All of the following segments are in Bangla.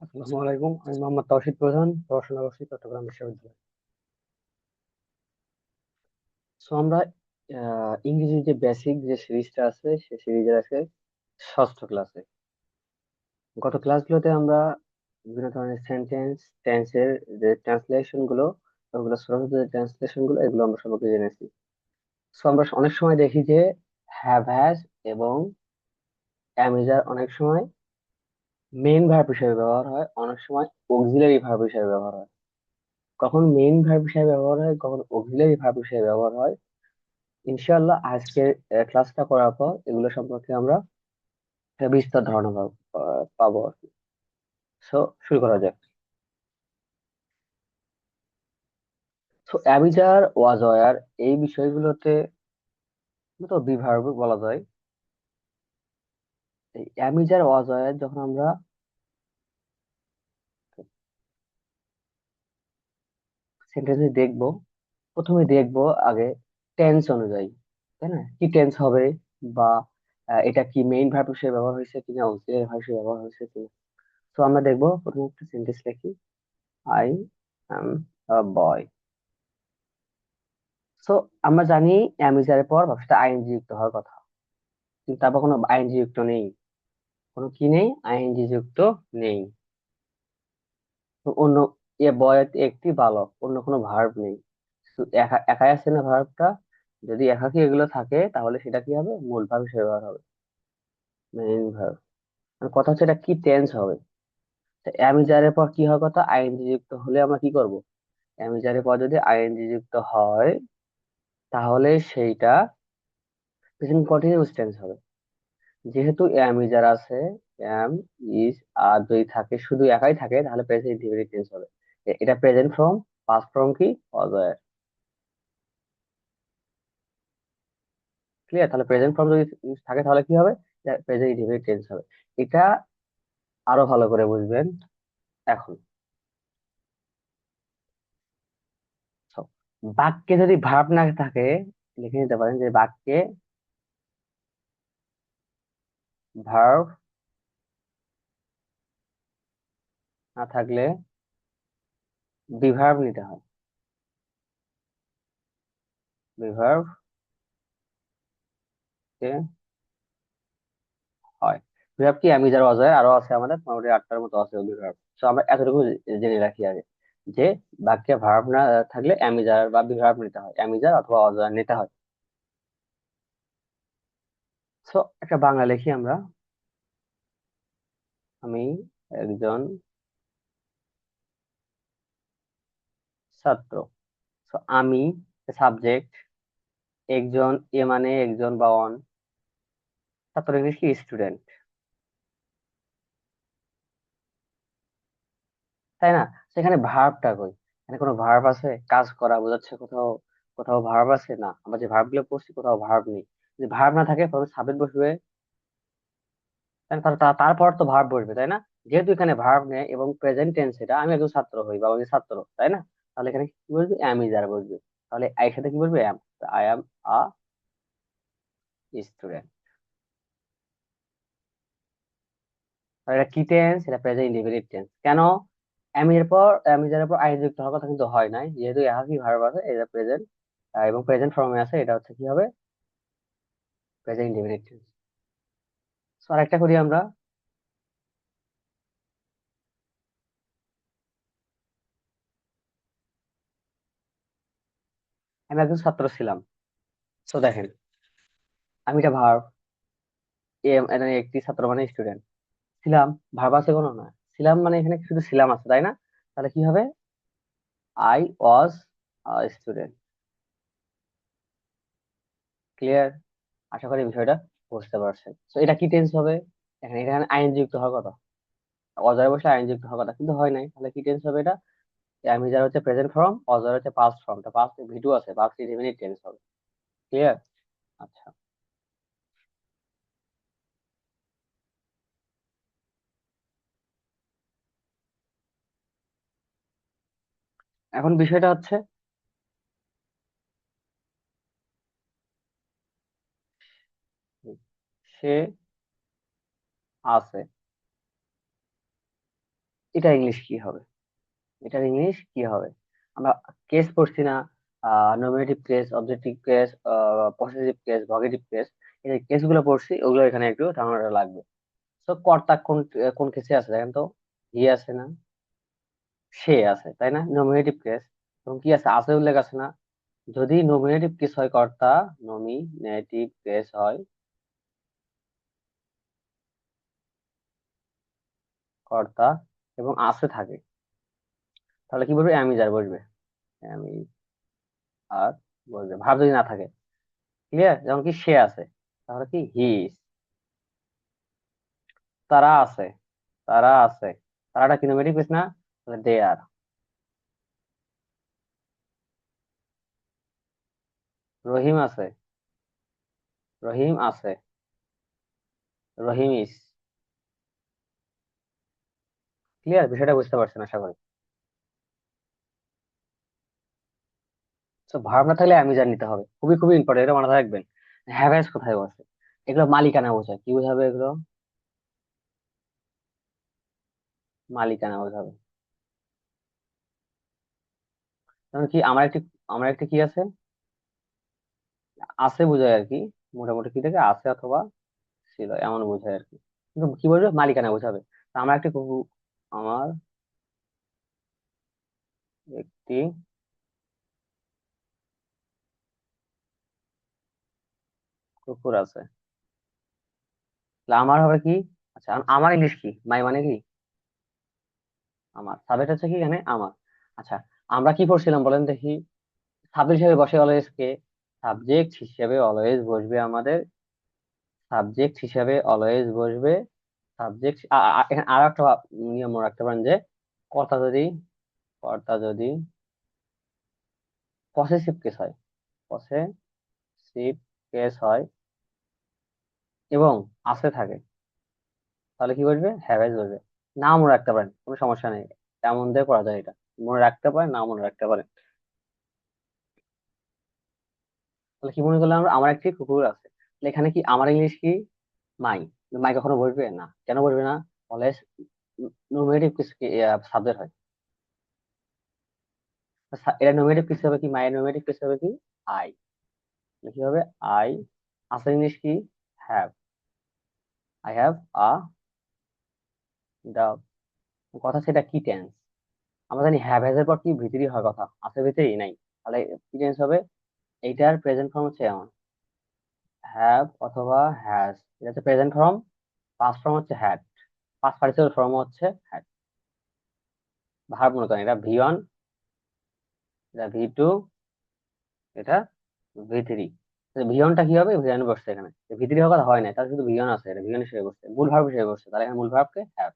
আসসালামু আলাইকুম। আমি মোহাম্মদ তৌহিদ প্রধান, পড়াশোনা করছি চট্টগ্রাম বিশ্ববিদ্যালয়ে। সো আমরা ইংরেজির যে বেসিক যে সিরিজটা আছে সেই সিরিজের আছে ষষ্ঠ ক্লাসে। গত ক্লাসগুলোতে আমরা বিভিন্ন ধরনের সেন্টেন্স টেন্সের যে ট্রান্সলেশন গুলো, ওগুলো ছোট ছোট যে ট্রান্সলেশন গুলো, এগুলো আমরা সম্পর্কে জেনেছি। সো আমরা অনেক সময় দেখি যে হ্যাভ হ্যাজ এবং অ্যামিজার অনেক সময় মেইন ভার্ব হিসেবে ব্যবহার হয়, অনেক সময় অক্সিলারি ভার্ব হিসেবে ব্যবহার হয়। কখন মেইন ভার্ব হিসেবে ব্যবহার হয়, কখন অক্সিলারি ভার্ব হিসেবে ব্যবহার হয়, ইনশাআল্লাহ আজকের ক্লাসটা করার পর এগুলো সম্পর্কে আমরা একটা বিস্তর ধারণা পাবো আর কি। সো শুরু করা যাক। সো অ্যাবিজার ওয়াজয়ার এই বিষয়গুলোতে তো বিভার্ব বলা যায়। এই অ্যামিজার ওয়াজয়ার যখন আমরা সেন্টেন্সে দেখবো, প্রথমে দেখবো আগে টেন্স অনুযায়ী, তাই না? কি টেন্স হবে, বা এটা কি মেইন ভার্ব হিসেবে ব্যবহার হয়েছে কিনা, অক্সিলারি ভার্ব হিসেবে ব্যবহার হয়েছে কিনা। তো আমরা দেখবো, প্রথমে একটা সেন্টেন্স লিখি, I am a boy. So আমরা জানি অ্যামিজারের পর ভার্বটা আইএনজি যুক্ত হওয়ার কথা, কিন্তু তারপর কোনো আইএনজি যুক্ত নেই। কোনো কি নেই? আইএনজি যুক্ত নেই। তো অন্য এ বয় একটি বালক, অন্য কোনো ভার্ব নেই। শুধু একাই আছে না ভার্বটা? যদি একাকী এগুলো থাকে তাহলে সেটা কি হবে? মূল ভার্ব হিসেবে ব্যবহার হবে, মেইন ভার্ব। কথা হচ্ছে এটা কি টেন্স হবে। অ্যামিজারের পর কি হওয়ার কথা? আইএনজি যুক্ত হলে আমরা কি করব? অ্যামিজারের পর যদি আইএনজি যুক্ত হয় তাহলে সেইটা প্রেজেন্ট কন্টিনিউয়াস টেন্স হবে। যেহেতু এম ইজার আছে, এম ইজ আর যদি থাকে, শুধু একাই থাকে, তাহলে প্রেজেন্ট ইন্ডিফিনিট টেন্স হবে। এটা প্রেজেন্ট ফর্ম, পাস্ট ফর্ম কি অজয়ের। ক্লিয়ার? তাহলে প্রেজেন্ট ফর্ম যদি থাকে তাহলে কি হবে? প্রেজেন্ট ইন্ডিফিনিট টেন্স হবে। এটা আরো ভালো করে বুঝবেন এখন। So, বাক্যে যদি ভার্ব না থাকে, লিখে নিতে পারেন যে বাক্যে ভার্ব না থাকলে বিভার্ব নিতে হয়। বিভার্ব কে হয়। বিভার্ব কি? আমি যারা অজয় আরো আছে, আমাদের মোটামুটি 8টার মতো আছে বিভার্ব। তো আমরা এতটুকু জেনে রাখি আগে, যে বাক্যে ভার্ব না থাকলে অ্যামিজার বা বিভার্ব নিতে হয়, অ্যামিজার অথবা অজয় নিতে হয়। সো একটা বাংলা লিখি আমরা। আমি একজন ছাত্র। সো আমি সাবজেক্ট, একজন এ মানে একজন বা অন, ছাত্র ইংলিশ কি স্টুডেন্ট, তাই না? সেখানে ভার্বটা কই? এখানে কোনো ভার্ব আছে? কাজ করা বোঝাচ্ছে কোথাও? কোথাও ভার্ব আছে না? আমরা যে ভার্ব গুলো পড়ছি কোথাও ভার্ব নেই। যদি ভার্ব না থাকে তবে সাবজেক্ট বসবে, তাই না? তারপর তো ভার্ব বসবে, তাই না? যেহেতু এখানে ভার্ব নেই এবং প্রেজেন্ট টেন্স, এটা আমি একজন ছাত্র হই বা আমি ছাত্র, তাই না? তাহলে এখানে কি বসবে? অ্যাম ইজ আর বসবে। তাহলে এর সাথে কি বসবে? Am. I am a student. এটা কি টেন্স? এটা প্রেজেন্ট ইনডিফিনিট টেন্স। কেন? অ্যাম ইজ এর পর আই যুক্ত হওয়ার কথা কিন্তু হয় নাই, যেহেতু একই ভার্ব আছে, এটা প্রেজেন্ট এবং প্রেজেন্ট ফর্মে আছে, এটা হচ্ছে কি হবে? Present indefinite tense. সো আরেকটা করি আমরা। আমি একজন ছাত্র ছিলাম। তো দেখেন, আমি এটা ভার্ব, এখানে একটি ছাত্র মানে স্টুডেন্ট। ছিলাম, ভার্ব আছে কোনো? না। ছিলাম মানে এখানে শুধু ছিলাম আছে, তাই না? তাহলে কি হবে? I was student. ক্লিয়ার? আশা করি বিষয়টা বুঝতে পারছেন। তো এটা কি টেন্স হবে? এখানে এখানে আইএনজি যুক্ত হওয়ার কথা, অজয় বসে আইএনজি যুক্ত হওয়ার কথা, কিন্তু হয় নাই। তাহলে কি টেন্স হবে এটা? আমি যার হচ্ছে প্রেজেন্ট ফর্ম, অজয় হচ্ছে পাস্ট ফর্ম, তা পাস্ট ভিডিও আছে, পাস্ট ইনডিফিনিট টেন্স হবে। ক্লিয়ার? আচ্ছা, এখন বিষয়টা হচ্ছে সে আছে। এটা ইংলিশ কি হবে? এটার ইংলিশ কি হবে? আমরা কেস পড়ছি না? Nominative case, objective case, possessive case, vocative case, এই কেস গুলো পড়ছি, ওগুলো এখানে একটু ধারণা লাগবে। তো কর্তা কোন কোন কেসে আছে দেখেন তো। হি আছে না? সে আছে, তাই না? Nominative case. এবং কি আছে উল্লেখ আছে না? যদি নমিনেটিভ কেস হয় কর্তা, নমিনেটিভ কেস হয় কর্তা এবং আছে থাকে, তাহলে কি বলবে? আমি যার বসবে, আমি আর বসবে, ভাব যদি না থাকে। ক্লিয়ার? যেমন কি সে আছে, তাহলে কি হি ইজ। তারা আছে, তারা আছে, তারাটা কি নমিনেটিভ কেস না? তাহলে দে আর। রহিম আছে, রহিম আছে, রহিম ইজ। ক্লিয়ার? বিষয়টা বুঝতে পারছেন আশা করি। তো ভার্ব না থাকলে আমি যা নিতে হবে, খুবই খুবই ইম্পর্টেন্ট, এটা মাথায় রাখবেন। হ্যাভেস কোথায় বসে? এগুলো মালিকানা বোঝায়, কি বোঝাবে এগুলো? মালিকানা বোঝাবে। যেমন কি আমার একটি কি আছে, আছে বোঝায় আর কি। মোটামুটি কি থেকে আছে অথবা ছিল এমন বোঝায় আর কি। কিন্তু কি বলবে? মালিকানা বোঝাবে। তা আমার একটি কুকুর, আমার একটি কুকুর আছে। তাহলে আমার হবে কি? আচ্ছা, আমার ইংলিশ কি? মাই মানে কি? আমার সাবজেক্ট হচ্ছে কি এখানে? আমার। আচ্ছা, আমরা কি পড়ছিলাম বলেন দেখি? সাবজেক্ট হিসেবে বসে অলওয়েজ কে? সাবজেক্ট হিসেবে অলওয়েজ বসবে আমাদের, সাবজেক্ট হিসেবে অলওয়েজ বসবে, সাবজেক্ট। এখানে আরো একটা নিয়ম মনে রাখতে পারেন যে কর্তা যদি, কর্তা যদি পসেসিভ কেস হয়, পসেসিভ কেস হয় এবং আছে থাকে, তাহলে কি বসবে? হ্যাভেজ বসবে। নাও মনে রাখতে পারেন, কোনো সমস্যা নেই, এমন দিয়ে করা যায় এটা। মনে রাখতে পারেন, না মনে রাখতে পারেন। তাহলে কি মনে করলাম আমরা? আমার একটি কুকুর আছে। তাহলে এখানে কি আমার ইংলিশ কি? মাই। মাই কখনো বসবে না, কেন বসবে না? অলওয়েজ নোমিনেটিভ সাবজেক্ট হয়। এটা নোমিনেটিভ কেস হবে কি? মায়ের নোমিনেটিভ কেস হবে কি? আই। কি হবে? আই। আছে ইংলিশ কি? Have. I have a dog. কথা সেটা কি টেন্স? আমরা জানি হ্যাভ হ্যাজ এর পর কি ভিতরি হয় কথা, আছে ভিতরি নাই। তাহলে কি টেন্স হবে? এইটার প্রেজেন্ট ফর্ম হচ্ছে এমন, হ্যাভ অথবা হ্যাজ। এটা হচ্ছে প্রেজেন্ট ফর্ম, পাস্ট ফর্ম হচ্ছে হ্যাড, পাস্ট পার্টিসিপল ফর্ম হচ্ছে হ্যাড। ভার্ব মনে করেন, এটা ভি 1, এটা ভি 2, এটা ভি 3। ভি 1টা কি হবে? ভি 1 বসছে এখানে, ভি 3 হওয়ার কথা হয় না, তার শুধু ভি 1 আছে, এটা ভি 1 হিসেবে বসছে, মূল ভার্ব হিসেবে বসছে। তাহলে এখানে মূল ভার্বকে have,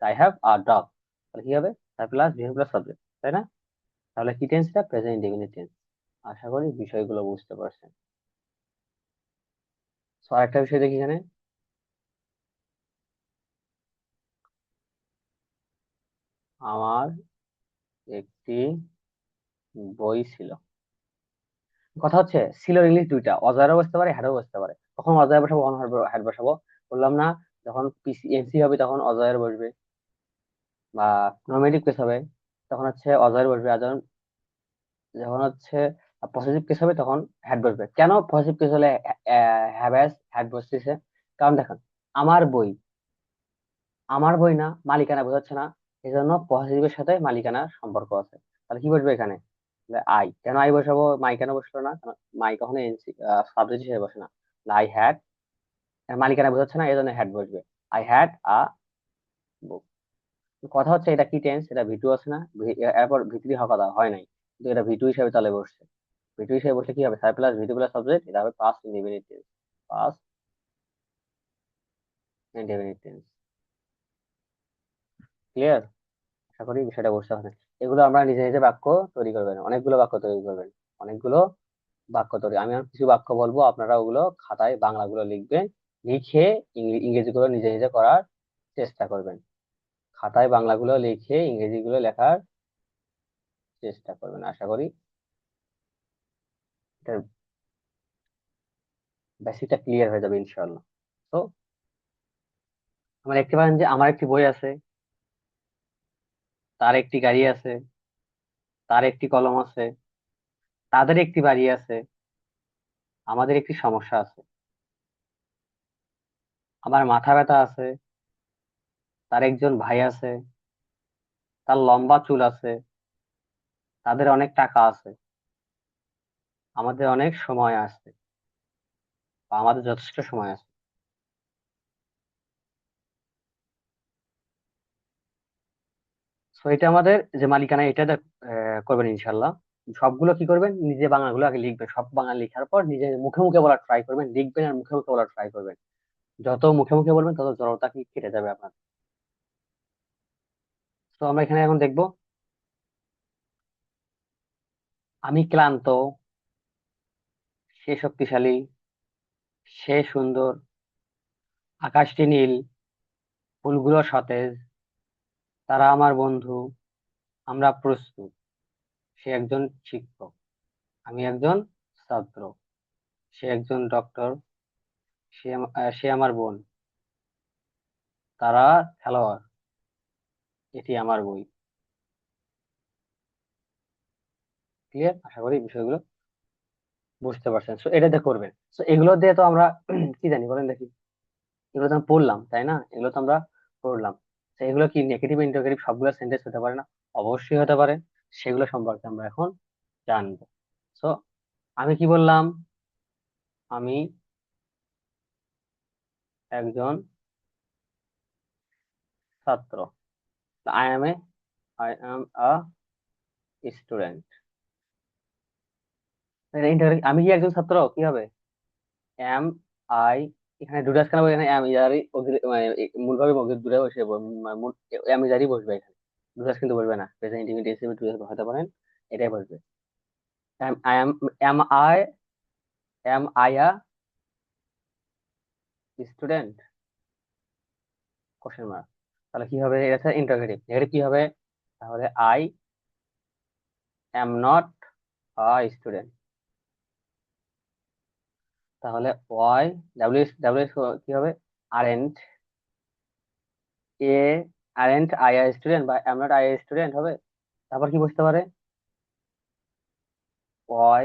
I have a dog. তাহলে কি হবে? তার প্লাস ভি প্লাস সাবজেক্ট, তাই না? তাহলে কি টেন্সটা? Present indefinite tense. আশা করি বিষয়গুলো বুঝতে পারছেন। তো আরেকটা বিষয় দেখি এখানে, আমার একটি বই ছিল। কথা হচ্ছে ছিল ইংলিশ দুইটা, অজয়েরও বসতে পারে, হ্যাডও বসতে পারে। কখন অজয় বসাবো, কখন হ্যাড বসাবো? বললাম না, যখন পিসি এনসি হবে তখন অজয়ের বসবে, বা নমিনেটিভ কেস হবে তখন হচ্ছে অজয়ের বসবে। আর যখন যখন হচ্ছে পজিটিভ কেস হবে তখন হ্যাড বসবে। কেন পজিটিভ কেস হলে হ্যাভ হ্যাড বসতেছে? কারণ দেখেন, আমার বই, আমার বই না, মালিকানা বোঝাচ্ছে না, এই জন্য পজিটিভের সাথে মালিকানার সম্পর্ক আছে। তাহলে কি বসবে এখানে? আই। কেন আই বসাবো? মাই কেন বসলো না? কারণ মাই কখনো এনসি সাবজেক্ট হিসেবে বসে না। আই হ্যাড, মালিকানা বোঝাচ্ছে না, এই জন্য হ্যাড বসবে। আই হ্যাড আ বুক। কথা হচ্ছে এটা কি টেন্স? এটা ভি 2 আছে না? এরপর ভি 3 হওয়ার কথা হয় নাই, কিন্তু এটা ভি 2 হিসেবে তাহলে বসছে। ভি 2 হিসেবে বসলে কি হবে? সাই প্লাস ভি 2 প্লাস সাবজেক্ট, এটা হবে past indefinite tense. Past indefinite tense. Clear? আশা করি বিষয়টা বুঝতে পারছেন। এগুলো আমরা নিজে নিজে বাক্য তৈরি করবেন, অনেকগুলো বাক্য তৈরি করবেন, অনেকগুলো বাক্য তৈরি। আমি এখন কিছু বাক্য বলবো, আপনারা ওগুলো খাতায় বাংলাগুলো লিখবেন, লিখে ইংরেজিগুলো নিজে নিজে করার চেষ্টা করবেন। খাতায় বাংলাগুলো লিখে ইংরেজিগুলো লেখার চেষ্টা করবেন। আশা করি এটার বেসিকটা ক্লিয়ার হয়ে যাবে ইনশাআল্লাহ। তো আমরা দেখতে পারেন যে আমার একটি বই আছে, তার একটি গাড়ি আছে, তার একটি কলম আছে, তাদের একটি বাড়ি আছে, আমাদের একটি সমস্যা আছে। আমার মাথা ব্যথা আছে, তার একজন ভাই আছে, তার লম্বা চুল আছে, তাদের অনেক টাকা আছে, আমাদের অনেক সময় আছে, বা আমাদের যথেষ্ট সময় আছে। তো এটা আমাদের যে মালিকানা, এটা করবেন ইনশাল্লাহ। সবগুলো কি করবেন, নিজে বাংলাগুলো আগে লিখবেন, সব বাংলা লেখার পর নিজে মুখে মুখে বলার ট্রাই করবেন, লিখবেন আর মুখে মুখে বলার ট্রাই করবেন। যত মুখে মুখে বলবেন তত জড়তা কি কেটে যাবে আপনার। তো আমরা এখানে এখন দেখবো, আমি ক্লান্ত, সে শক্তিশালী, সে সুন্দর, আকাশটি নীল, ফুলগুলো সতেজ, তারা আমার বন্ধু, আমরা প্রস্তুত। সে একজন শিক্ষক, আমি একজন ছাত্র, সে একজন ডক্টর, সে আমার বোন, তারা খেলোয়াড়, এটি আমার বই। ক্লিয়ার? আশা করি বিষয়গুলো বুঝতে পারছেন। তো এটা দিয়ে করবেন। তো এগুলো দিয়ে তো আমরা কি জানি বলেন দেখি, এগুলো তো আমরা পড়লাম তাই না, এগুলো তো আমরা পড়লাম। তো এগুলো কি নেগেটিভ ইন্টারোগেটিভ সবগুলো সেন্টেন্স হতে পারে না? অবশ্যই হতে পারে। সেগুলো সম্পর্কে আমরা এখন জানবো। তো আমি কি বললাম, আমি একজন ছাত্র, I M A I am a student. আমি কি একজন ছাত্র, কি হবে, এম আই, এখানে ডুডাস কেন বলি, এখানে এম ইজারি মূলভাবে মগজ দূরে বসে এম ইজারি বসবে এখানে, ডুডাস কিন্তু বসবে না। প্রেজেন্ট ইন্ডিপেন্ডেন্স ডুডাস হতে পারেন, এটাই বসবে। Am I am, am I, am I a student, question mark. তাহলে কি হবে, এটা হচ্ছে ইন্টারোগেটিভ। নেগেটিভ কি হবে, তাহলে I am not a student. তাহলে ওয়াই, ডাব্লিউ ডাব্লিউ কি হবে, aren't a, aren't I a student, বা am not I a student হবে। তারপর কি বসতে পারে, why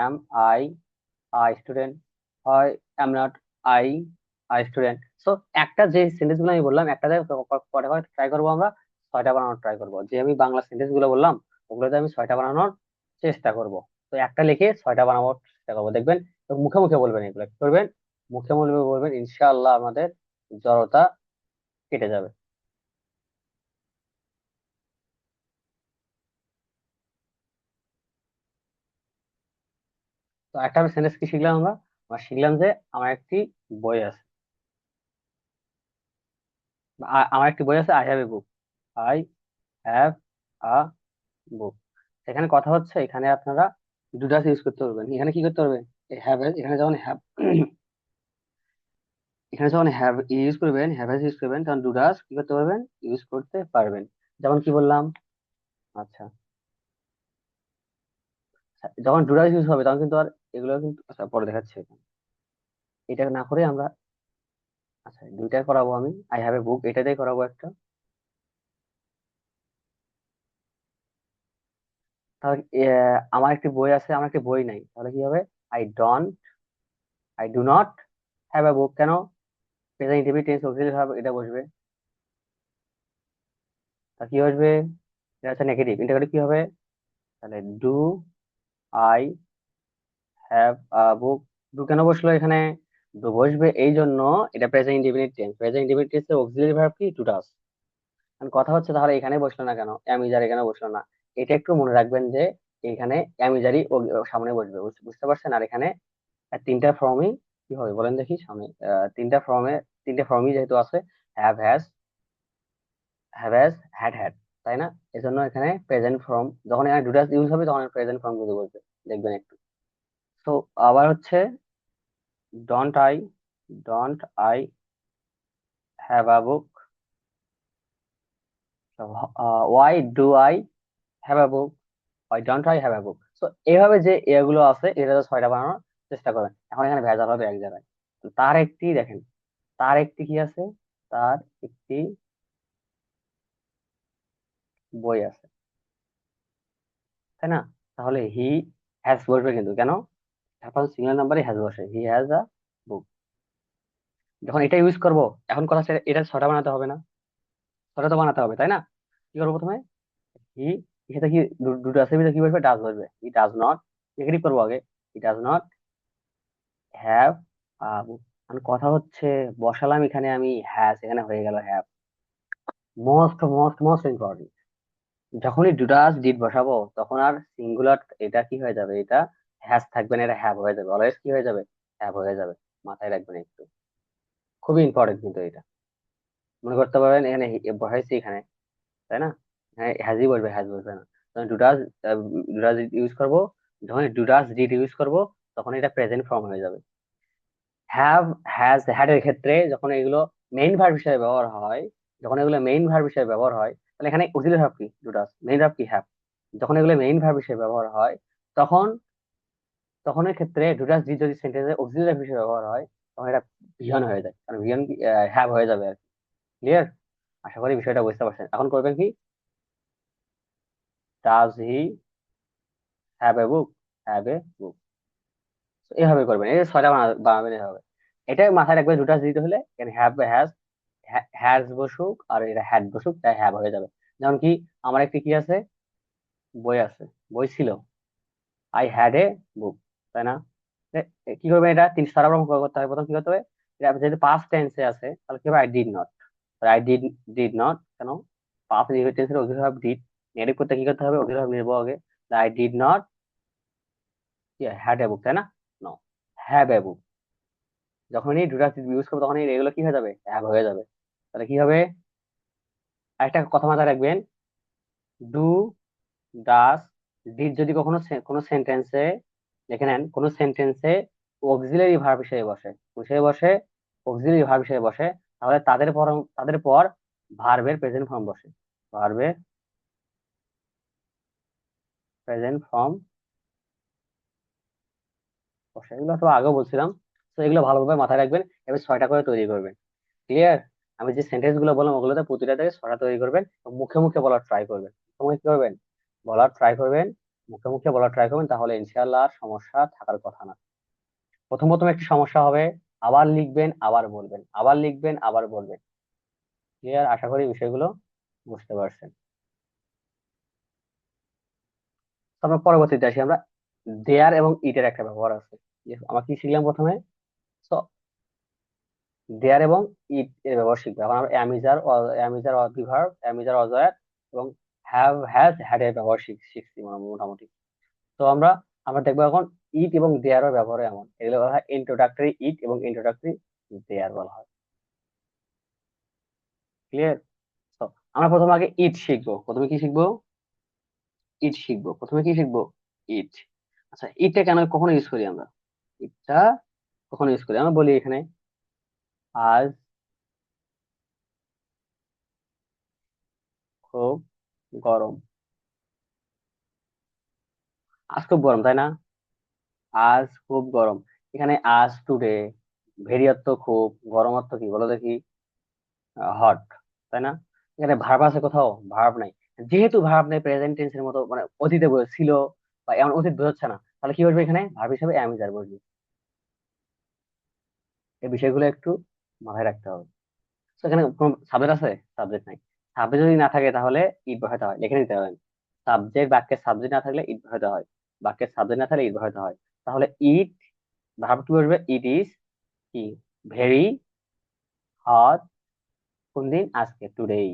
am I I student, হয় am not I I student. So একটা যে সেন্টেন্স গুলো আমি বললাম, একটা কটা করে ট্রাই করবো আমরা, ছয়টা বানানোর ট্রাই করবো। যে আমি বাংলা সেন্টেন্স গুলো বললাম ওগুলোতে আমি ছয়টা বানানোর চেষ্টা করব। তো একটা লিখে ছয়টা বানানোর চেষ্টা করবো, দেখবেন। তো মুখে মুখে বলবেন, এগুলো কি করবেন, মুখে মুখে বলবেন, ইনশাআল্লাহ আমাদের জড়তা কেটে যাবে। তো একটা সেন্টেন্স কি শিখলাম আমরা, শিখলাম যে আমার একটি বই আছে, আমার একটি বই আছে, I have a book, I have a book. এখানে কথা হচ্ছে, এখানে আপনারা ডুডাস ইউজ করতে পারবেন। এখানে কি করতে পারবেন, হ্যাভ, এখানে যখন হ্যাভ এখানে যখন হ্যাভ ইউজ করবেন, হ্যাভ ইউজ করবেন, তখন ডুডাস কি করতে পারবেন, ইউজ করতে পারবেন। যেমন কি বললাম, আচ্ছা, যখন ডুডাস ইউজ হবে তখন কিন্তু আর এগুলো কিন্তু, আচ্ছা পরে দেখাচ্ছি। এটা না করে আমরা, আচ্ছা দুইটাই করাবো, আমি আই হ্যাভ এ বুক এটাতেই করাবো একটা। তাহলে আমার একটি বই আছে, আমার একটি বই নাই, তাহলে কি হবে, I don't, I do not have a book. কেন, present indefinite tense auxiliary verb এটা বসবে। তা কি বসবে, এটা হচ্ছে নেগেটিভ। ইন্টারোগেটিভ কি হবে, তাহলে do I have a book. Do কেন বসলো এখানে, ডু বসবে এই জন্য, এটা present indefinite tense, present indefinite টেন্সে অক্সিলারি ভার্ব কি, টু ডাস। কথা হচ্ছে তাহলে এখানে বসলো না কেন, অ্যামিজার এখানে বসলো না। এটা একটু মনে রাখবেন যে এখানে অ্যামিজারই সামনে বসবে, বুঝতে পারছেন। আর এখানে তিনটা ফর্মই কি হবে বলেন দেখি সামনে, তিনটা ফর্মে, তিনটা ফর্মই যেহেতু আছে, হ্যাভ হ্যাজ, হ্যাড হ্যাড, তাই না? এজন্য এখানে প্রেজেন্ট ফর্ম, যখন এখানে ডু ডাস ইউজ হবে তখন প্রেজেন্ট ফর্ম কিন্তু বলবে, দেখবেন একটু। তো আবার হচ্ছে, don't I, don't I have a book, why do I have a book, why don't I have a book. তো এইভাবে যে এগুলো আছে, এটা ছয়টা বানানোর চেষ্টা করবেন। এখন এখানে ভেজাল হবে এক জায়গায়। তো তার একটি দেখেন, তার একটি কি আছে, তার একটি বই আছে, তাই না? তাহলে হি হ্যাজ বসবে কিন্তু কেন? এখন সিঙ্গেল নাম্বারে হ্যাজ বসে, হি হ্যাজ আ বুক। যখন এটা ইউজ করব, এখন কথা হচ্ছে এটা ছটা বানাতে হবে না? ছটা তো বানাতে হবে, তাই না? কি করবো প্রথমে? হি, সেটা কি দুটো আছে ভিতরে কি বসবে? ডাজ বসবে। হি ডাজ নট, নেগেটিভ করবো আগে। হি ডাজ নট হ্যাভ বুক। এখন কথা হচ্ছে, বসালাম এখানে আমি হ্যাজ, এখানে হয়ে গেল have. Most most most important, যখনই ডুডাস ডিড বসাবো তখন আর সিঙ্গুলার এটা কি হয়ে যাবে? এটা হ্যাজ থাকবে না, এটা হ্যাভ হয়ে যাবে। অলওয়েজ কি হয়ে যাবে? হ্যাভ হয়ে যাবে। মাথায় রাখবেন একটু, খুবই ইম্পর্টেন্ট কিন্তু এটা। মনে করতে পারবেন এখানে বসাইছি এখানে, তাই না? হ্যাঁ, হ্যাজই বলবে, হ্যাজ বলবে না। যখন ডুডাস ডুডাস ইউজ করবো, যখন ডুডাস ডিড ইউজ করবো, তখন এটা প্রেজেন্ট ফর্ম হয়ে যাবে। হ্যাভ, হ্যাজ, হ্যাড এর ক্ষেত্রে যখন এগুলো মেইন ভার্ব হিসেবে ব্যবহার হয়, যখন এগুলো মেইন ভার্ব হিসেবে ব্যবহার হয়, তাহলে এখানে অক্সিলারি ভার্ব কি? ডুডাস। মেইন ভার্ব কি? হ্যাভ। যখন এগুলো মেইন ভার্ব হিসেবে ব্যবহার হয়, তখন তখন এর ক্ষেত্রে ডুডাস ডি যদি সেন্টেন্সে অক্সিলারি ভার্ব হিসেবে ব্যবহার হয়, তখন এটা ভিয়ন হয়ে যায়, কারণ ভিয়ন হ্যাভ হয়ে যাবে আর কি। ক্লিয়ার? আশা করি বিষয়টা বুঝতে পারছেন। এখন করবেন কি? Does he have a book? Have a book. এভাবে করবেন, এই যে ছয়টা বানাবেন এভাবে। এটা মাথায় রাখবেন, দুটা দিতে হলে এখানে হ্যাভ হ্যাজ, হ্যাজ বসুক আর এটা হ্যাড বসুক, তাই হ্যাভ হয়ে যাবে। যেমন কি, আমার একটি কি আছে? বই আছে, বই ছিল। আই হ্যাড এ বুক, তাই না? কি করবেন? এটা তিন সারা রকম করতে হবে। প্রথম কি করতে হবে? এটা যদি পাস্ট টেন্সে আছে তাহলে কি হবে? I did not. I did did not কেন? পাস্ট টেন্সের অক্সিলারি ভার্ব ডিড, নেগেটিভ করতে কি করতে হবে? অক্সিলারি ভার্ব নির্ভর আগে। I did not had a book, তাই না? No, have a book. যখনই দুটা ইউজ করবো তখন এগুলো কি হয়ে যাবে? হ্যাভ হয়ে যাবে। তাহলে কি হবে? আরেকটা কথা মাথায় রাখবেন, ডু, ডাস, ডিড যদি কখনো কোনো সেন্টেন্সে লিখে নেন, কোনো সেন্টেন্সে অক্সিলারি ভার্ব হিসেবে বসে, হিসেবে বসে, অক্সিলারি ভার্ব হিসেবে বসে, তাহলে তাদের পর ভার্বের প্রেজেন্ট ফর্ম বসে। ভার্বের প্রেজেন্ট ফর্ম বসে। এগুলো তো আগেও বলছিলাম। তো এগুলো ভালোভাবে মাথায় রাখবেন, এবার ছয়টা করে তৈরি করবেন। ক্লিয়ার? আমি যে সেন্টেন্স গুলো বললাম ওগুলোতে প্রতিটা থেকে ছড়া তৈরি করবেন, এবং মুখে মুখে বলার ট্রাই করবেন। মুখে কি করবেন? বলার ট্রাই করবেন। মুখে মুখে বলার ট্রাই করবেন, তাহলে ইনশাআল্লাহ আর সমস্যা থাকার কথা না। প্রথম প্রথম একটি সমস্যা হবে, আবার লিখবেন আবার বলবেন, আবার লিখবেন আবার বলবেন। ক্লিয়ার? আশা করি বিষয়গুলো বুঝতে পারছেন। তারপর পরবর্তীতে আসি আমরা। দেয়ার এবং ইটের একটা ব্যবহার আছে। আমরা কি শিখলাম প্রথমে? দেয়ার এবং ইট এর ব্যবহার শিখবে। এখন আমরা অ্যামিজার, অ্যামিজার অ্যাডভার্ব, অ্যামিজার অজয়ের এবং হ্যাভ হ্যাজ হ্যাড এর ব্যবহার শিখছি মোটামুটি। তো আমরা আমরা দেখবো এখন ইট এবং দেয়ার এর ব্যবহার এমন, এগুলো বলা হয় ইন্ট্রোডাক্টরি ইট এবং ইন্ট্রোডাক্টরি দেয়ার বলা হয়। ক্লিয়ার? তো আমরা প্রথমে আগে ইট শিখবো। প্রথমে কি শিখবো? ইট শিখবো। প্রথমে কি শিখবো? ইট। আচ্ছা, ইটটা কেন কখনো ইউজ করি আমরা? ইটটা কখনো ইউজ করি আমরা, বলি এখানে আজ খুব গরম। আজ খুব গরম, তাই না? আজ খুব গরম। এখানে আজ টুডে, ভেরি অর্থ খুব, গরম অর্থ কি বলো দেখি? হট, তাই না? এখানে ভার্ব আছে কোথাও? ভার্ব নাই। যেহেতু ভার্ব নেই, প্রেজেন্ট টেন্সের মতো মানে অতীতে ছিল বা এমন অতীত বোঝাচ্ছে না, তাহলে কি বলবে? এখানে ভার্ব হিসেবে আমি যার বলবি। এই বিষয়গুলো একটু মাথায় রাখতে হবে। তো এখানে কোন সাবজেক্ট আছে? সাবজেক্ট নাই। সাবজেক্ট যদি না থাকে তাহলে ইট বসাতে হয়, লিখে নিতে হবে। সাবজেক্ট, বাক্যের সাবজেক্ট না থাকলে ইট বসাতে হয়, বাক্যের সাবজেক্ট না থাকলে ইট বসাতে হয়। তাহলে ইট, ভার্ব কি বলবে? ইট ইজ কি? Very hot. কোন দিন? আজকে, টুডেই।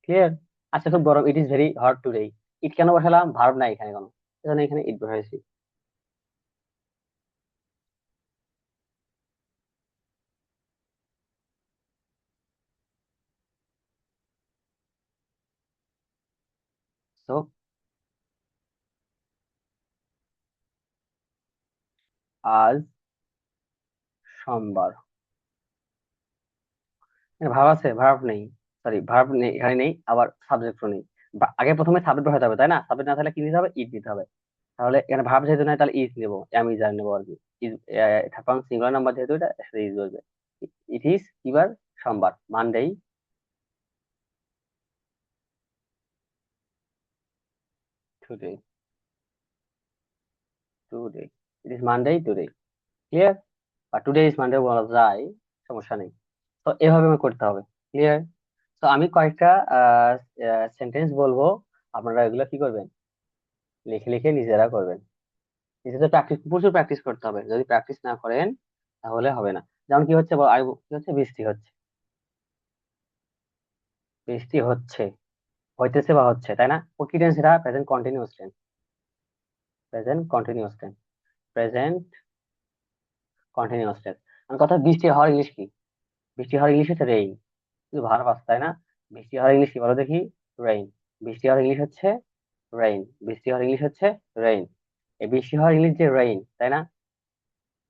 ক্লিয়ার? আজকে খুব গরম, it is very hot today. It কেন বসালাম? ভার্ব নাই এখানে কোনো, এজন্য এখানে ইট বসাইছি। তো আজ সোমবার। ভার্ব আছে? ভার্ব নেই। সরি, ভার্ব নেই, এখানে নেই, আবার সাবজেক্টও নেই। আগে প্রথমে সাবজেক্ট বসাতে হবে, তাই না? সাবজেক্ট না থাকলে কি দিতে হবে? ইট দিতে হবে। তাহলে এখানে ভার্ব যেহেতু নাই, তাহলে ইজ নেবো, আমি যা নেবো আর কি। ইজ, সিঙ্গুলার নাম্বার যেহেতু এটা, ইজ বলবে। ইট ইজ কিবার? সোমবার, Monday. Today, today, it is Monday today. Clear? বা টুডে ইজ মানডে বলা যায়, সমস্যা নেই। তো এভাবে আমি করতে হবে। ক্লিয়ার? তো আমি কয়েকটা সেন্টেন্স বলবো, আপনারা এগুলো কি করবেন, লিখে লিখে নিজেরা করবেন। নিজেদের প্র্যাকটিস, প্রচুর প্র্যাকটিস করতে হবে, যদি প্র্যাকটিস না করেন তাহলে হবে না। যেমন কি হচ্ছে কি হচ্ছে, বৃষ্টি হচ্ছে, বৃষ্টি হচ্ছে, হইতেছে বা হচ্ছে, তাই না? ও কি টেন্স? এটা present continuous tense, present continuous tense, present continuous tense. কথা, বৃষ্টি হওয়ার ইংলিশ কি? বৃষ্টি হওয়ার ইংলিশ হচ্ছে রেইন, কিন্তু ভার্ব আছে, তাই না? বৃষ্টি হওয়ার ইংলিশ কি বলো দেখি? রেইন। বৃষ্টি হওয়ার ইংলিশ হচ্ছে রেইন, বৃষ্টি হওয়ার ইংলিশ হচ্ছে রেইন। এই বৃষ্টি হওয়ার ইংলিশ যে রেইন, তাই না?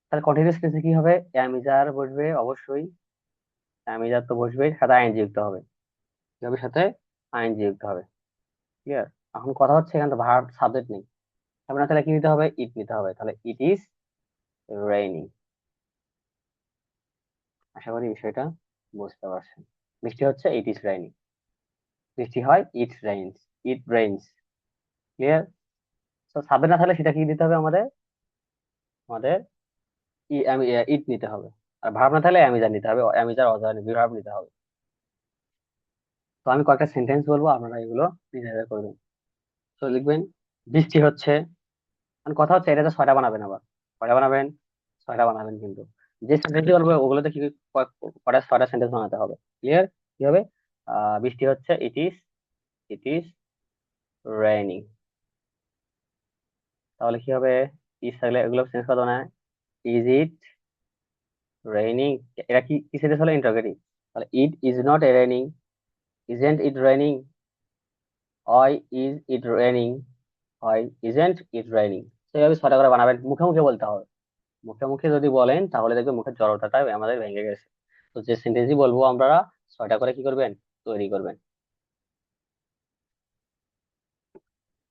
তাহলে কন্টিনিউয়াস টেন্সে কি হবে? অ্যামিজার বসবে অবশ্যই, অ্যামিজার তো বসবেই, সাথে আইএনজি যুক্ত হবে। কি হবে সাথে? আইএনজি যুক্ত হবে। ক্লিয়ার? এখন কথা হচ্ছে এখানে তো ভার্ব সাবজেক্ট নেই, তারপরে না, তাহলে কি নিতে হবে? ইট নিতে হবে। তাহলে ইট ইজ রেইনিং। আশা করি বিষয়টা বুঝতে পারছেন। বৃষ্টি হচ্ছে, ইট ইজ রেইনিং। বৃষ্টি হয়, it rains, it rains. Clear? তো সাবজেক্ট না থাকলে সেটা কি দিতে হবে আমাদের? আমাদের ইট নিতে হবে। আর ভার্ব না থাকলে অ্যামিজার নিতে হবে, অ্যামিজার অজার ভার্ব নিতে হবে। তো আমি কয়েকটা সেন্টেন্স বলবো, আপনারা এগুলো নিজেরা করবেন। তো লিখবেন, বৃষ্টি হচ্ছে। মানে কথা হচ্ছে এটাতে ছয়টা বানাবেন, আবার কয়টা বানাবেন? ছয়টা বানাবেন। কিন্তু যে সেন্টেন্স বলবো ওগুলোতে কি কয়টা, ছয়টা সেন্টেন্স বানাতে হবে। ক্লিয়ার? কি হবে? বৃষ্টি হচ্ছে, ইট ইজ রেইনিং। তাহলে কি হবে? ইজ থাকলে এগুলো চেঞ্জ করতে না, ইজ ইট রেইনিং। এটা কি কি সেন্টেন্স হলো? ইন্টারোগেটিভ। তাহলে it is not raining, isn't it raining, why is it raining, why isn't it raining. সেইভাবে ছয়টা করে বানাবেন, মুখে মুখে বলতে হবে। মুখে মুখে যদি বলেন তাহলে দেখবেন মুখের জড়তাটা আমাদের ভেঙে গেছে। তো যে সেন্টেন্সই বলবো আমরা, ছয়টা করে কি করবেন, তৈরি করবেন।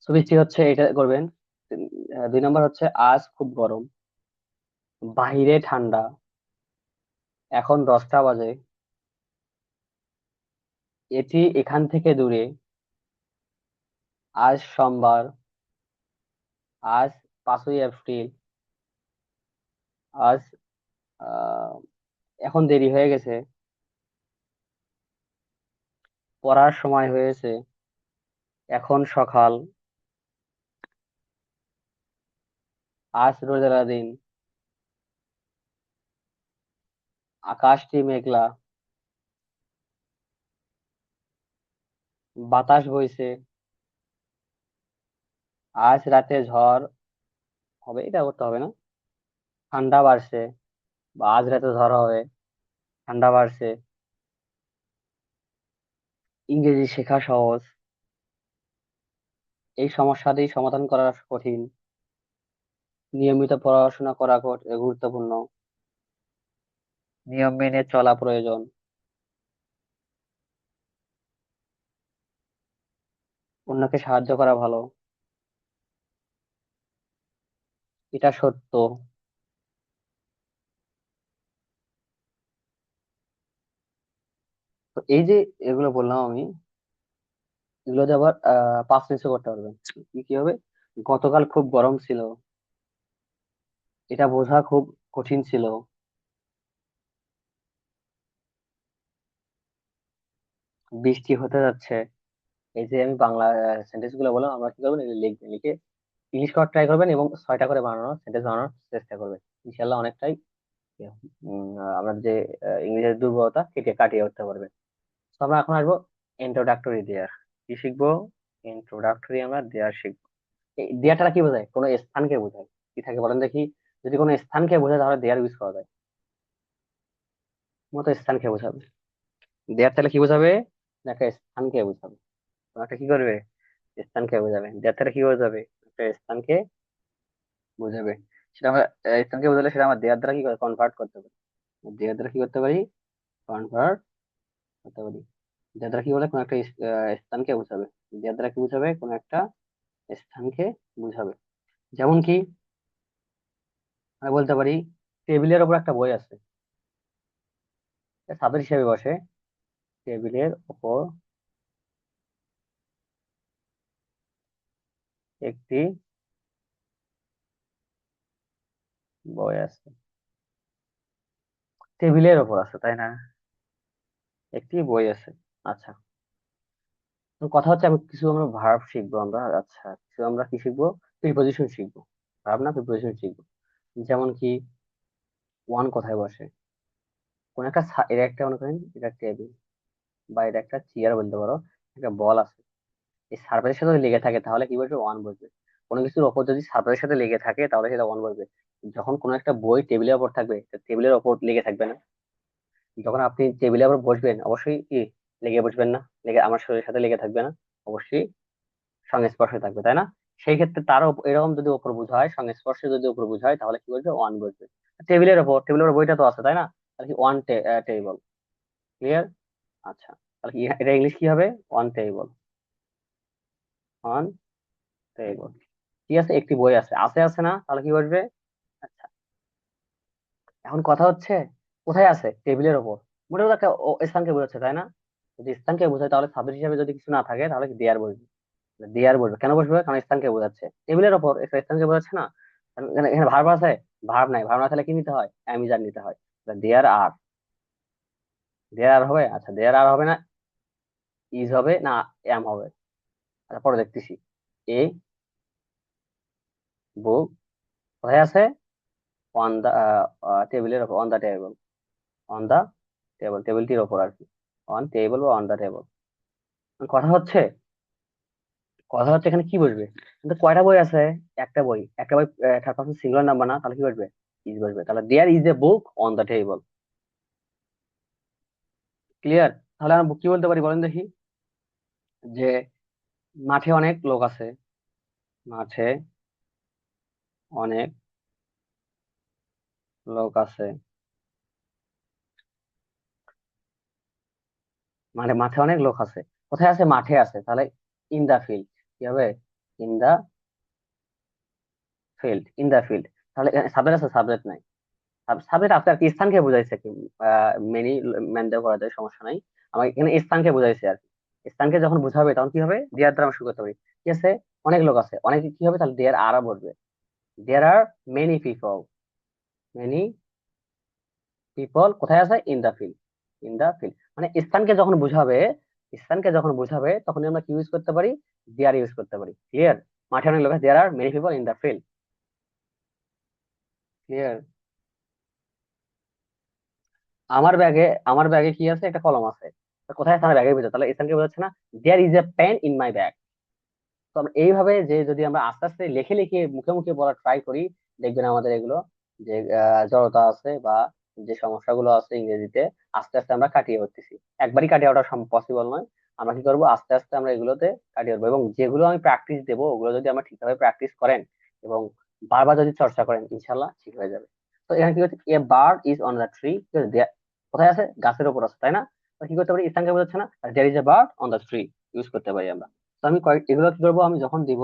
তো বৃষ্টি হচ্ছে, এটা করবেন। 2 নম্বর হচ্ছে, আজ খুব গরম, বাহিরে ঠান্ডা, এখন 10টা বাজে, এটি এখান থেকে দূরে, আজ সোমবার, আজ 5ই এপ্রিল, আজ আহ এখন দেরি হয়ে গেছে, পড়ার সময় হয়েছে, এখন সকাল, আজ রোজার দিন, আকাশটি মেঘলা, বাতাস বইছে, আজ রাতে ঝড় হবে, এটা করতে হবে না, ঠান্ডা বাড়ছে, বা আজ রাতে ঝড় হবে, ঠান্ডা বাড়ছে, ইংরেজি শেখা সহজ, এই সমস্যাটি সমাধান করা কঠিন, নিয়মিত পড়াশোনা করা গুরুত্বপূর্ণ, নিয়ম মেনে চলা প্রয়োজন, অন্যকে সাহায্য করা ভালো, এটা সত্য। তো এই যে এগুলো বললাম আমি, এগুলো দিয়ে আবার পাঁচ মিনিটে করতে পারবেন। কি কি হবে? গতকাল খুব গরম ছিল, এটা বোঝা খুব কঠিন ছিল, বৃষ্টি হতে যাচ্ছে। এই যে আমি বাংলা সেন্টেন্স গুলো বললাম, আমরা কি করবেন, এগুলো লিখবেন, লিখে ইংলিশ করার ট্রাই করবেন, এবং ছয়টা করে বানানোর সেন্টেন্স বানানোর চেষ্টা করবেন। ইনশাল্লাহ অনেকটাই আপনার যে ইংরেজির দুর্বলতা কেটে কাটিয়ে উঠতে পারবেন। তো আমরা এখন আসবো ইন্ট্রোডাক্টরি দেয়ার। কি শিখবো? ইন্ট্রোডাক্টরি আমরা দেয়ার শিখবো। এই দেয়ারটা কি বোঝায়? কোনো স্থানকে বোঝায়। কি থাকে বলেন দেখি? যদি কোনো স্থানকে বোঝায় তাহলে দেয়ার ইউজ করা যায়। মতো স্থানকে বোঝাবে দেয়ার, তাহলে কি বোঝাবে? না, একটা স্থানকে বোঝাবে। কোনো একটা কি করবে? স্থানকে বোঝাবে। দেয়ার তাহলে কি বোঝাবে? একটা স্থানকে বোঝাবে। সেটা আমরা স্থানকে বোঝালে সেটা আমরা দেয়ার দ্বারা কি কনভার্ট করতে পারি। দেয়ার দ্বারা কি করতে পারি? কনভার্ট করতে পারি। দেয়ার দ্বারা কি বলে? কোনো একটা স্থানকে বোঝাবে। দেয়ার দ্বারা কি বোঝাবে? কোনো একটা স্থানকে বোঝাবে। যেমন কি আমরা বলতে পারি, টেবিলের ওপর একটা বই আছে, সাবজেক্ট হিসেবে বসে, টেবিলের ওপর একটি বই আছে, টেবিলের ওপর আছে, তাই না? একটি বই আছে। আচ্ছা, তো কথা হচ্ছে আমি কিছু আমরা ভার্ব শিখবো আমরা। আচ্ছা, কিছু আমরা কি শিখবো? প্রিপজিশন শিখবো। ভার্ব না, প্রিপজিশন শিখবো। যেমন কি, ওয়ান কোথায় বসে? কোন একটা এটা একটা মনে করেন এটা টেবিল, বা এটা একটা চেয়ার বলতে পারো, একটা বল আছে। এই সার্ফেসের সাথে যদি লেগে থাকে তাহলে কি বলবে? ওয়ান বলবে। কোনো কিছুর ওপর যদি সার্ফেসের সাথে লেগে থাকে তাহলে সেটা ওয়ান বলবে। যখন কোনো একটা বই টেবিলের ওপর থাকবে, টেবিলের ওপর লেগে থাকবে না। যখন আপনি টেবিলের উপর বসবেন অবশ্যই কি লেগে বসবেন না? লেগে আমার শরীরের সাথে লেগে থাকবে না? অবশ্যই সংস্পর্শে থাকবে, তাই না? সেই ক্ষেত্রে তারও এরকম যদি উপর বোঝায়, সংস্পর্শে যদি উপর বোঝায়, তাহলে কি বলবে? ওয়ান বলবে। টেবিলের উপর বইটা তো আছে, তাই না? তাহলে কি ওয়ান টেবিল। ক্লিয়ার? আচ্ছা, তাহলে কি এটা ইংলিশ কি হবে? One table. One table. ঠিক আছে, একটি বই আছে, আছে আছে না? তাহলে কি বসবে? আচ্ছা, এখন কথা হচ্ছে কোথায় আছে? টেবিলের ওপর। মোটামুটি একটা স্থানকে বোঝাচ্ছে, তাই না? যদি স্থানকে বোঝায় তাহলে সাবজেক্ট হিসাবে যদি কিছু না থাকে তাহলে দেয়ার বসবে। দেয়ার বসবে, কেন বসবে? কারণ স্থানকে বোঝাচ্ছে, টেবিলের ওপর একটা স্থানকে বোঝাচ্ছে না। কারণ এখানে এখানে ভার্ব আছে। ভার্ব নাই, ভার্ব না থাকলে কি নিতে হয়? অ্যামিজার নিতে হয়। দেয়ার আর। দেয়ার আর হবে? আচ্ছা, দেয়ার আর হবে না, ইজ হবে না, এম হবে? আচ্ছা, পরে দেখতেছি। এ বুক কোথায় আছে? অন দা টেবিলের ওপর, on the table. On the table, টেবিলটির ওপর আর কি। অন টেবিল বা অন দা টেবিল। কথা হচ্ছে, কথা হচ্ছে এখানে কি বসবে? কিন্তু কয়টা বই আছে? একটা বই, একটা বই। থার্ড পারসন সিঙ্গুলার নাম্বার না, তাহলে কি বসবে? ইজ বসবে। তাহলে there is a book on the table. Clear? তাহলে আমরা কি বলতে পারি বলেন দেখি? যে মাঠে অনেক লোক আছে। মাঠে অনেক লোক আছে। মানে মাঠে অনেক লোক আছে। কোথায় আছে? মাঠে আছে। তাহলে ইন দা ফিল্ড কি হবে? In the field, in the field. তাহলে সাবজেক্ট আছে? সাবজেক্ট নাই। সাবজেক্ট আছে আর কি, স্থানকে বোঝাইছে কি? মেনি ম্যান দিয়ে করা যায়, সমস্যা নাই। আমার এখানে স্থানকে বোঝাইছে আর কি। স্থানকে যখন বোঝাবে তখন কি হবে? দেয়ার দ্বারা আমরা শুরু করতে পারি। কি আছে? অনেক লোক আছে, অনেক কি হবে? তাহলে দেয়ার আর বলবে। There are many people. Many people কোথায় আছে? In the field. In the field মানে স্থানকে যখন বোঝাবে, স্থানকে যখন বোঝাবে তখন আমরা কি ইউজ করতে পারি? দেয়ার ইউজ করতে পারি। ক্লিয়ার? মাঠে অনেক লোক আছে, there are many people in the field. Clear? আমার ব্যাগে, আমার ব্যাগে কি আছে? একটা কলম আছে। তো কোথায় আছে? আমার ব্যাগের ভিতরে। তাহলে স্থানকে বোঝাচ্ছে না? There is a pen in my bag. তো আমরা এইভাবে যে যদি আমরা আস্তে আস্তে লিখে লিখে মুখে মুখে বলার ট্রাই করি, দেখবেন আমাদের এগুলো যে জড়তা আছে বা যে সমস্যাগুলো আছে ইংরেজিতে, আস্তে আস্তে আমরা কাটিয়ে উঠতেছি। একবারই কাটিয়ে ওঠা পসিবল নয়। আমরা কি করবো? আস্তে আস্তে আমরা এগুলোতে কাটিয়ে উঠবো, এবং যেগুলো আমি প্র্যাকটিস দেবো ওগুলো যদি আমরা ঠিকভাবে প্র্যাকটিস করেন এবং বারবার যদি চর্চা করেন, ইনশাল্লাহ ঠিক হয়ে যাবে। তো এখানে কি হচ্ছে? A bird is on the tree. কোথায় আছে? গাছের উপর আছে, তাই না? তো কি করতে পারি? স্থানকে বোঝাচ্ছে না? There is a bird on the tree use করতে পারি আমরা। তো আমি কয়েক এগুলো কি করবো, আমি যখন দিব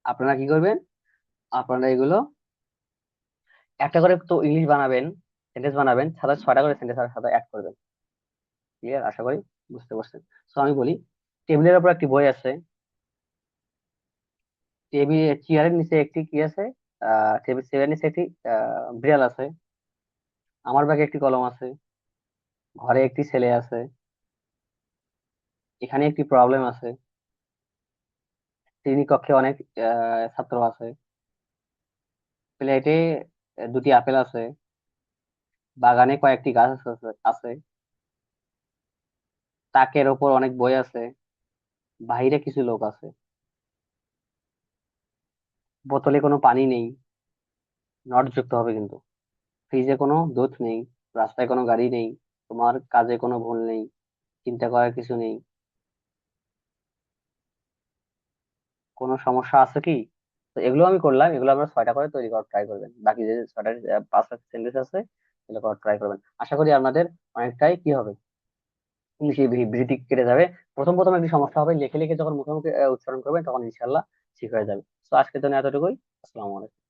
আপনারা কি করবেন? আপনারা এগুলো একটা করে তো ইংলিশ বানাবেন, সেন্টেন্স বানাবেন, সাথে 6টা করে সেন্টেন্স সাথে অ্যাড করবেন। ক্লিয়ার? আশা করি বুঝতে পারছেন। তো আমি বলি, টেবিলের উপর একটি বই আছে। টেবিল চেয়ারের নিচে একটি কি আছে? টেবিল চেয়ারের নিচে একটি বিড়াল আছে। আমার ব্যাগে একটি কলম আছে। ঘরে একটি ছেলে আছে। এখানে একটি প্রবলেম আছে। শ্রেণীকক্ষে অনেক ছাত্র আছে। প্লেটে দুটি আপেল আছে। বাগানে কয়েকটি গাছ আছে। তাকের ওপর অনেক বই আছে। বাইরে কিছু লোক আছে। বোতলে কোনো পানি নেই। নট যুক্ত হবে কিন্তু। ফ্রিজে কোনো দুধ নেই। রাস্তায় কোনো গাড়ি নেই। তোমার কাজে কোনো ভুল নেই। চিন্তা করার কিছু নেই। কোনো সমস্যা আছে কি? তো এগুলো আমি করলাম, এগুলো আমরা 6টা করে তৈরি করার ট্রাই করবেন। বাকি যে 6টা 5টা সেন্টেন্স আছে এগুলো করার ট্রাই করবেন। আশা করি আমাদের অনেকটাই কি হবে, ইংলিশে বিরতি কেটে যাবে। প্রথম প্রথম একটি সমস্যা হবে, লিখে লিখে যখন মুখে মুখে উচ্চারণ করবেন তখন ইনশাল্লাহ ঠিক হয়ে যাবে। তো আজকের জন্য এতটুকুই। আসসালামু আলাইকুম।